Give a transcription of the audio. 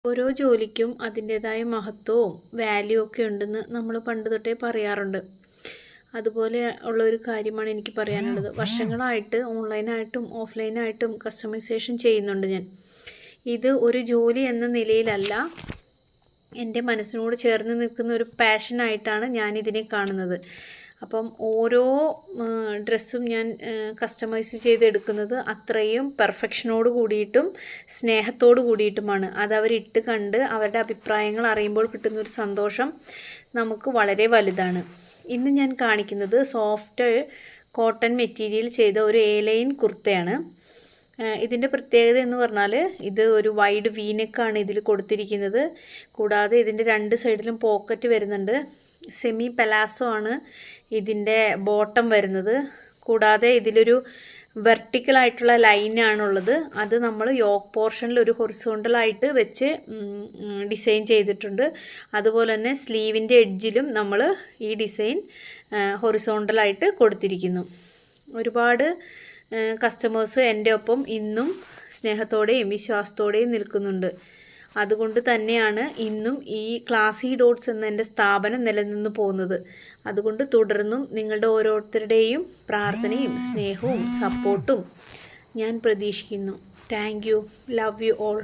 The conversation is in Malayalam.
ഓരോ ജോലിക്കും അതിൻ്റേതായ മഹത്വവും വാല്യൂ ഒക്കെ ഉണ്ടെന്ന് നമ്മൾ പണ്ട് തൊട്ടേ പറയാറുണ്ട്. അതുപോലെ ഉള്ള ഒരു കാര്യമാണ് എനിക്ക് പറയാനുള്ളത്. വർഷങ്ങളായിട്ട് ഓൺലൈനായിട്ടും ഓഫ്ലൈനായിട്ടും കസ്റ്റമൈസേഷൻ ചെയ്യുന്നുണ്ട് ഞാൻ. ഇത് ഒരു ജോലി എന്ന നിലയിലല്ല, എൻ്റെ മനസ്സിനോട് ചേർന്ന് നിൽക്കുന്ന ഒരു പാഷനായിട്ടാണ് ഞാനിതിനെ കാണുന്നത്. അപ്പം ഓരോ ഡ്രസ്സും ഞാൻ കസ്റ്റമൈസ് ചെയ്തെടുക്കുന്നത് അത്രയും പെർഫെക്ഷനോട് കൂടിയിട്ടും സ്നേഹത്തോട് കൂടിയിട്ടുമാണ്. അതവരിട്ട് കണ്ട് അവരുടെ അഭിപ്രായങ്ങൾ അറിയുമ്പോൾ കിട്ടുന്നൊരു സന്തോഷം നമുക്ക് വളരെ വലുതാണ്. ഇന്ന് ഞാൻ കാണിക്കുന്നത് സോഫ്റ്റ് കോട്ടൺ മെറ്റീരിയൽ ചെയ്ത ഒരു എ-ലൈൻ കുർത്തയാണ്. ഇതിൻ്റെ പ്രത്യേകത എന്ന് പറഞ്ഞാൽ ഇത് ഒരു വൈഡ് വീനെക്കാണ് ഇതിൽ കൊടുത്തിരിക്കുന്നത്. കൂടാതെ ഇതിൻ്റെ രണ്ട് സൈഡിലും പോക്കറ്റ് വരുന്നുണ്ട്. സെമി പലാസോ ആണ് ഇതിൻ്റെ ബോട്ടം വരുന്നത്. കൂടാതെ ഇതിലൊരു വെർട്ടിക്കലായിട്ടുള്ള ലൈനാണുള്ളത്. അത് നമ്മൾ യോക്ക് പോർഷനിൽ ഒരു ഹൊറിസോണ്ടലായിട്ട് വെച്ച് ഡിസൈൻ ചെയ്തിട്ടുണ്ട്. അതുപോലെ തന്നെ സ്ലീവിൻ്റെ എഡ്ജിലും നമ്മൾ ഈ ഡിസൈൻ ഹൊറിസോണ്ടലായിട്ട് കൊടുത്തിരിക്കുന്നു. ഒരുപാട് കസ്റ്റമേഴ്സ് എൻ്റെ ഒപ്പം ഇന്നും സ്നേഹത്തോടെയും വിശ്വാസത്തോടെയും നിൽക്കുന്നുണ്ട്. അതുകൊണ്ട് തന്നെയാണ് ഇന്നും ഈ ക്ലാസി ഡോട്ട്സ് എന്ന എൻ്റെ സ്ഥാപനം നിലനിന്ന് പോകുന്നത്. അതുകൊണ്ട് തുടർന്നും നിങ്ങളുടെ ഓരോരുത്തരുടെയും പ്രാർത്ഥനയും സ്നേഹവും സപ്പോർട്ടും ഞാൻ പ്രതീക്ഷിക്കുന്നു. Thank you. Love you all.